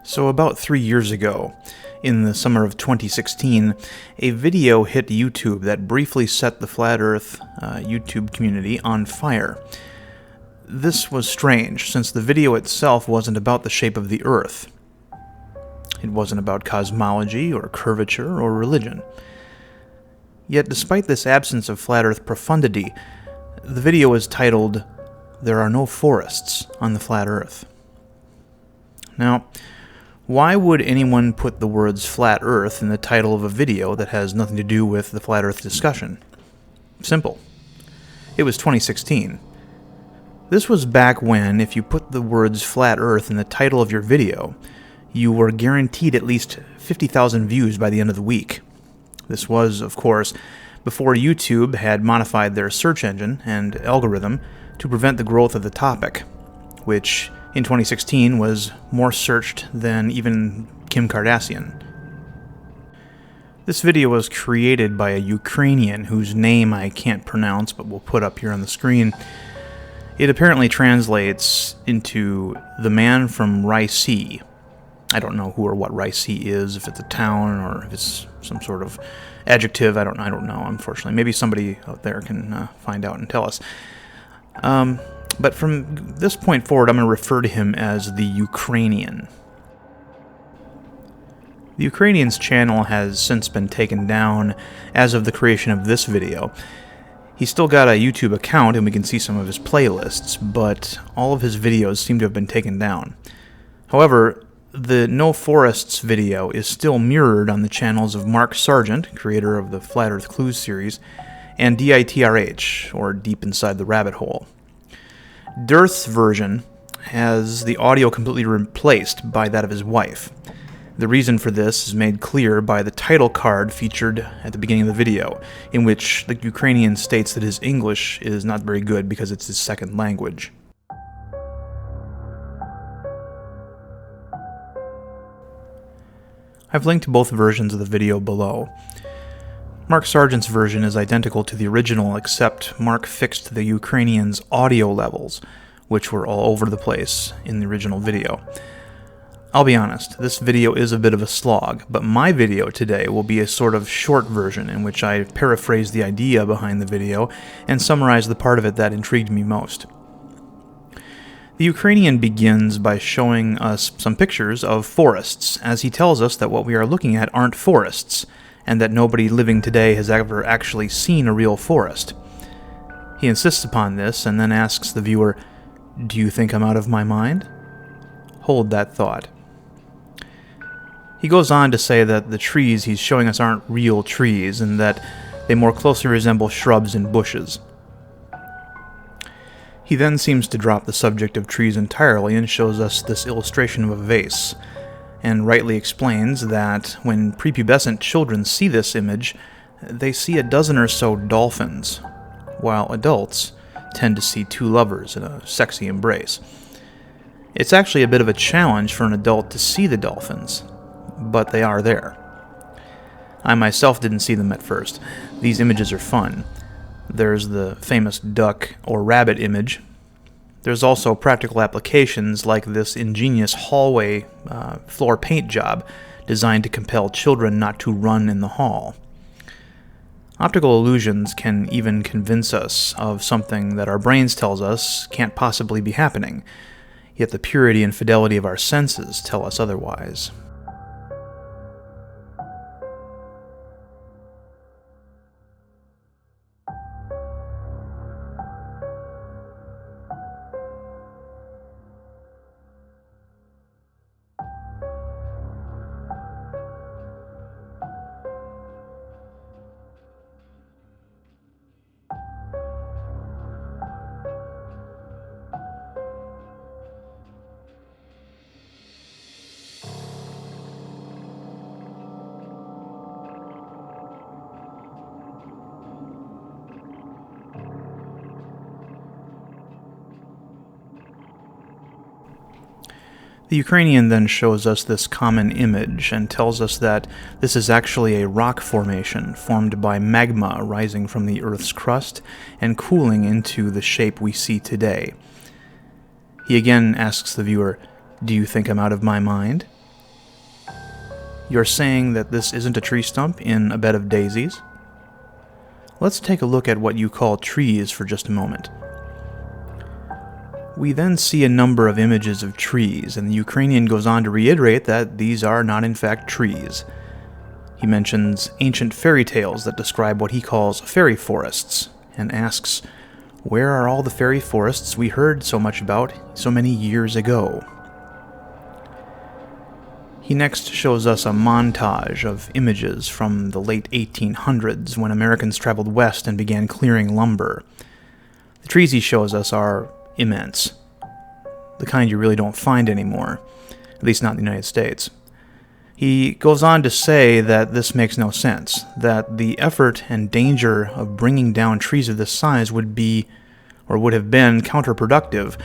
So about 3 years ago, in the summer of 2016, a video hit YouTube that briefly set the Flat Earth YouTube community on fire. This was strange, since the video itself wasn't about the shape of the Earth. It wasn't about cosmology, or curvature, or religion. Yet despite this absence of Flat Earth profundity, the video is titled, "There Are No Forests on the Flat Earth." Now, why would anyone put the words Flat Earth in the title of a video that has nothing to do with the Flat Earth discussion? Simple. It was 2016. This was back when, if you put the words Flat Earth in the title of your video, you were guaranteed at least 50,000 views by the end of the week. This was, of course, before YouTube had modified their search engine and algorithm to prevent the growth of the topic, which in 2016 was more searched than even Kim Kardashian. This video was created by a Ukrainian whose name I can't pronounce but will put up here on the screen. It apparently translates into the man from Ricey. I don't know who or what Ricey is, if it's a town or if it's some sort of adjective. I don't know, unfortunately. Maybe somebody out there can find out and tell us. But from this point forward, I'm going to refer to him as the Ukrainian. The Ukrainian's channel has since been taken down as of the creation of this video. He's still got a YouTube account, and we can see some of his playlists, but all of his videos seem to have been taken down. However, the No Forests video is still mirrored on the channels of Mark Sargent, creator of the Flat Earth Clues series, and DITRH, or Deep Inside the Rabbit Hole. Dirth's version has the audio completely replaced by that of his wife. The reason for this is made clear by the title card featured at the beginning of the video, in which the Ukrainian states that his English is not very good because it's his second language. I've linked both versions of the video below. Mark Sargent's version is identical to the original, except Mark fixed the Ukrainian's audio levels, which were all over the place in the original video. I'll be honest, this video is a bit of a slog, but my video today will be a sort of short version in which I paraphrase the idea behind the video and summarize the part of it that intrigued me most. The Ukrainian begins by showing us some pictures of forests, as he tells us that what we are looking at aren't forests, and that nobody living today has ever actually seen a real forest. He insists upon this, and then asks the viewer, "Do you think I'm out of my mind?" Hold that thought. He goes on to say that the trees he's showing us aren't real trees, and that they more closely resemble shrubs and bushes. He then seems to drop the subject of trees entirely and shows us this illustration of a vase, and rightly explains that when prepubescent children see this image, they see a dozen or so dolphins, while adults tend to see two lovers in a sexy embrace. It's actually a bit of a challenge for an adult to see the dolphins, but they are there. I myself didn't see them at first. These images are fun. There's the famous duck or rabbit image. There's also practical applications like this ingenious hallway floor paint job designed to compel children not to run in the hall. Optical illusions can even convince us of something that our brains tells us can't possibly be happening, yet the purity and fidelity of our senses tell us otherwise. The Ukrainian then shows us this common image and tells us that this is actually a rock formation formed by magma rising from the Earth's crust and cooling into the shape we see today. He again asks the viewer, "Do you think I'm out of my mind?" You're saying that this isn't a tree stump in a bed of daisies? Let's take a look at what you call trees for just a moment. We then see a number of images of trees, and the Ukrainian goes on to reiterate that these are not in fact trees. He mentions ancient fairy tales that describe what he calls fairy forests, and asks, where are all the fairy forests we heard so much about so many years ago? He next shows us a montage of images from the late 1800s when Americans traveled west and began clearing lumber. The trees he shows us are immense. The kind you really don't find anymore, at least not in the United States. He goes on to say that this makes no sense, that the effort and danger of bringing down trees of this size would be, or would have been, counterproductive,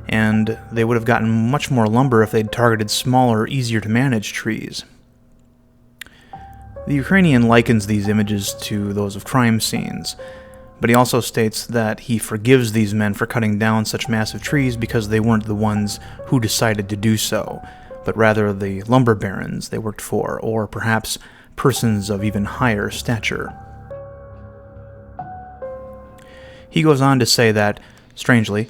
and they would have gotten much more lumber if they'd targeted smaller, easier to manage trees. The Ukrainian likens these images to those of crime scenes, but he also states that he forgives these men for cutting down such massive trees because they weren't the ones who decided to do so, but rather the lumber barons they worked for, or perhaps persons of even higher stature. He goes on to say that, strangely,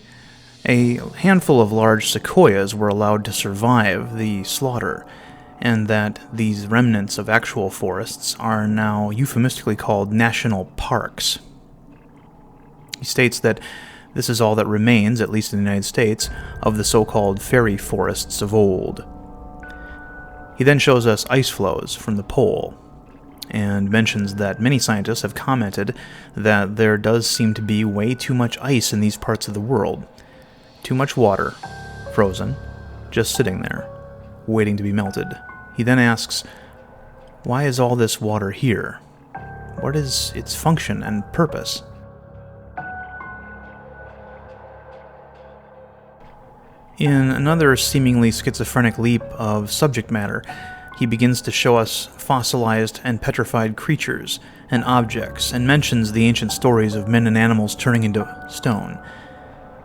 a handful of large sequoias were allowed to survive the slaughter, and that these remnants of actual forests are now euphemistically called national parks. He states that this is all that remains, at least in the United States, of the so-called fairy forests of old. He then shows us ice flows from the pole, and mentions that many scientists have commented that there does seem to be way too much ice in these parts of the world. Too much water, frozen, just sitting there, waiting to be melted. He then asks, why is all this water here? What is its function and purpose? In another seemingly schizophrenic leap of subject matter, he begins to show us fossilized and petrified creatures and objects, and mentions the ancient stories of men and animals turning into stone.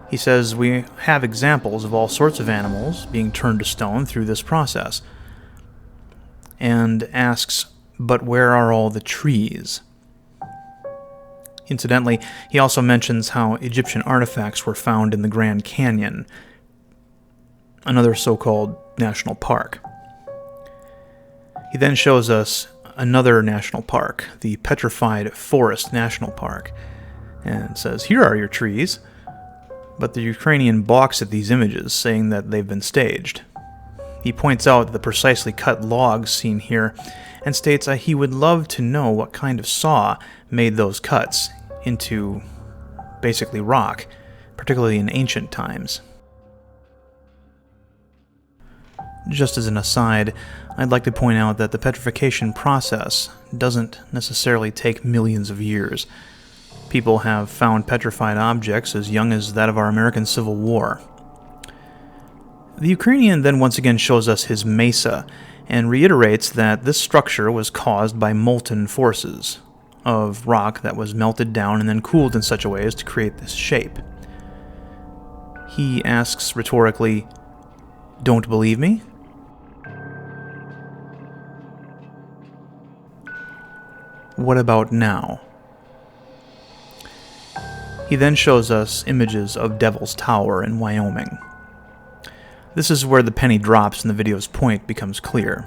He says we have examples of all sorts of animals being turned to stone through this process, and asks, but where are all the trees? Incidentally, he also mentions how Egyptian artifacts were found in the Grand Canyon, another so-called national park. He then shows us another national park, the Petrified Forest National Park, and says, here are your trees. But the Ukrainian balks at these images, saying that they've been staged. He points out the precisely cut logs seen here, and states that he would love to know what kind of saw made those cuts into basically rock, particularly in ancient times. Just as an aside, I'd like to point out that the petrification process doesn't necessarily take millions of years. People have found petrified objects as young as that of our American Civil War. The Ukrainian then once again shows us his mesa, and reiterates that this structure was caused by molten forces of rock that was melted down and then cooled in such a way as to create this shape. He asks rhetorically, "Don't believe me?" What about now? He then shows us images of Devil's Tower in Wyoming. This is where the penny drops and the video's point becomes clear.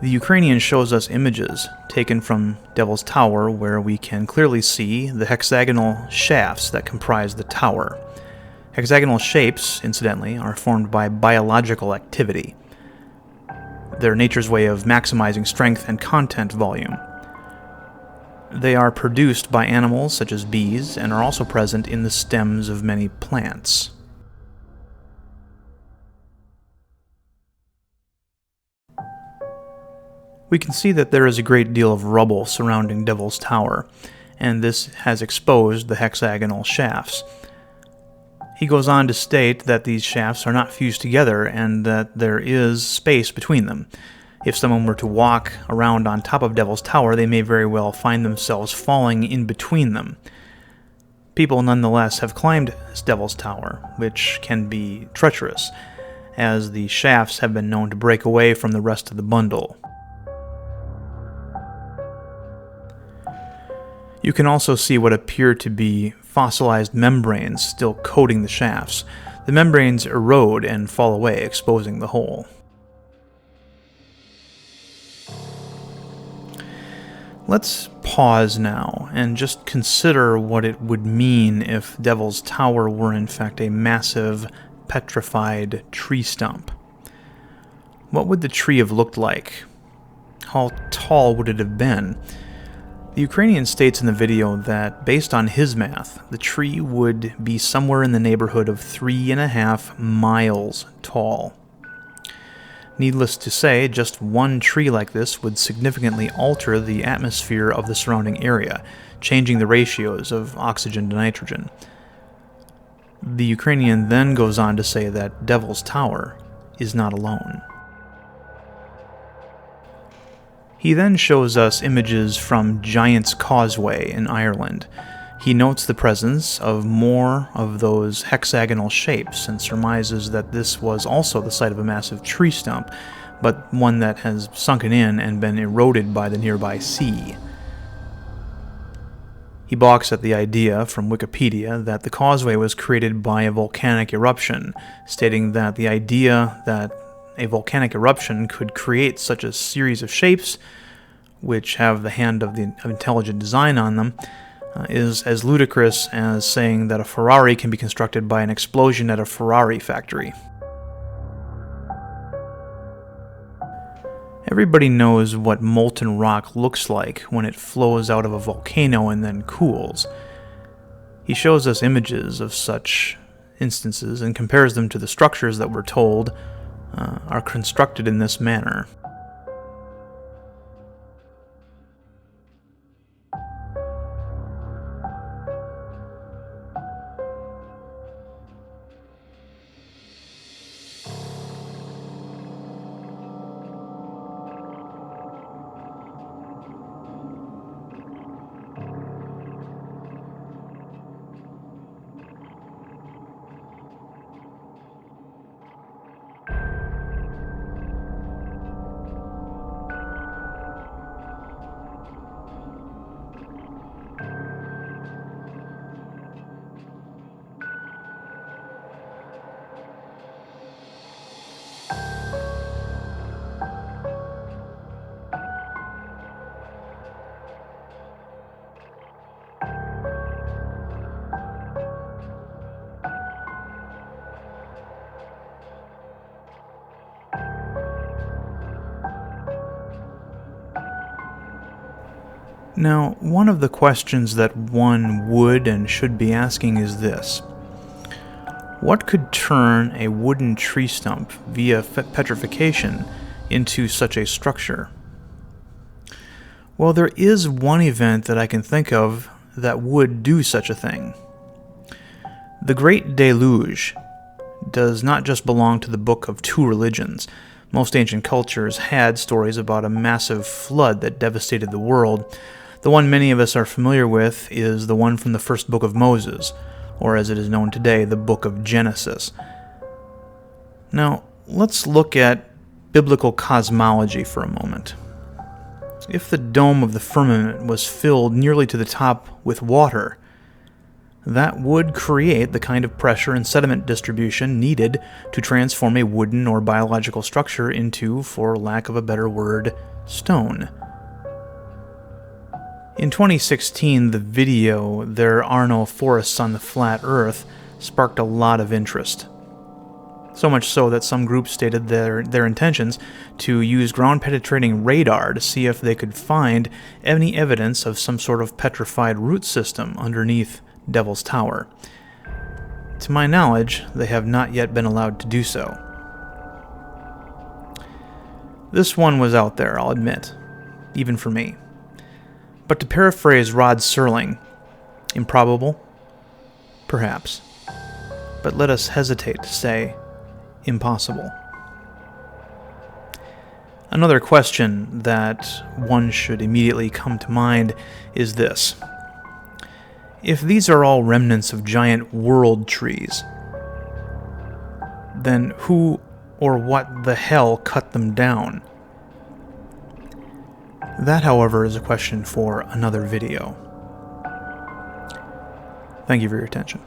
The Ukrainian shows us images taken from Devil's Tower where we can clearly see the hexagonal shafts that comprise the tower. Hexagonal shapes, incidentally, are formed by biological activity. They're nature's way of maximizing strength and content volume. They are produced by animals such as bees and are also present in the stems of many plants. We can see that there is a great deal of rubble surrounding Devil's Tower, and this has exposed the hexagonal shafts. He goes on to state that these shafts are not fused together and that there is space between them. If someone were to walk around on top of Devil's Tower, they may very well find themselves falling in between them. People nonetheless have climbed Devil's Tower, which can be treacherous, as the shafts have been known to break away from the rest of the bundle. You can also see what appear to be fossilized membranes still coating the shafts. The membranes erode and fall away, exposing the hole. Let's pause now and just consider what it would mean if Devil's Tower were in fact a massive, petrified tree stump. What would the tree have looked like? How tall would it have been? The Ukrainian states in the video that, based on his math, the tree would be somewhere in the neighborhood of 3.5 miles tall. Needless to say, just one tree like this would significantly alter the atmosphere of the surrounding area, changing the ratios of oxygen to nitrogen. The Ukrainian then goes on to say that Devil's Tower is not alone. He then shows us images from Giant's Causeway in Ireland. He notes the presence of more of those hexagonal shapes and surmises that this was also the site of a massive tree stump, but one that has sunken in and been eroded by the nearby sea. He balks at the idea from Wikipedia that the causeway was created by a volcanic eruption, stating that the idea that a volcanic eruption could create such a series of shapes, which have the hand of intelligent design on them, is as ludicrous as saying that a Ferrari can be constructed by an explosion at a Ferrari factory. Everybody knows what molten rock looks like when it flows out of a volcano and then cools. He shows us images of such instances and compares them to the structures that we're told are constructed in this manner. Now, one of the questions that one would and should be asking is this. What could turn a wooden tree stump via petrification into such a structure? Well, there is one event that I can think of that would do such a thing. The Great Deluge does not just belong to the book of two religions. Most ancient cultures had stories about a massive flood that devastated the world. The one many of us are familiar with is the one from the first book of Moses, or as it is known today, the book of Genesis. Now, let's look at biblical cosmology for a moment. If the dome of the firmament was filled nearly to the top with water, that would create the kind of pressure and sediment distribution needed to transform a wooden or biological structure into, for lack of a better word, stone. In 2016, the video, "There Are No Forests on the Flat Earth," sparked a lot of interest. So much so that some groups stated their intentions to use ground-penetrating radar to see if they could find any evidence of some sort of petrified root system underneath Devil's Tower. To my knowledge, they have not yet been allowed to do so. This one was out there, I'll admit, even for me. But to paraphrase Rod Serling, improbable? Perhaps. But let us hesitate to say impossible. Another question that one should immediately come to mind is this. If these are all remnants of giant world trees, then who Or what the hell cut them down? That, however, is a question for another video. Thank you for your attention.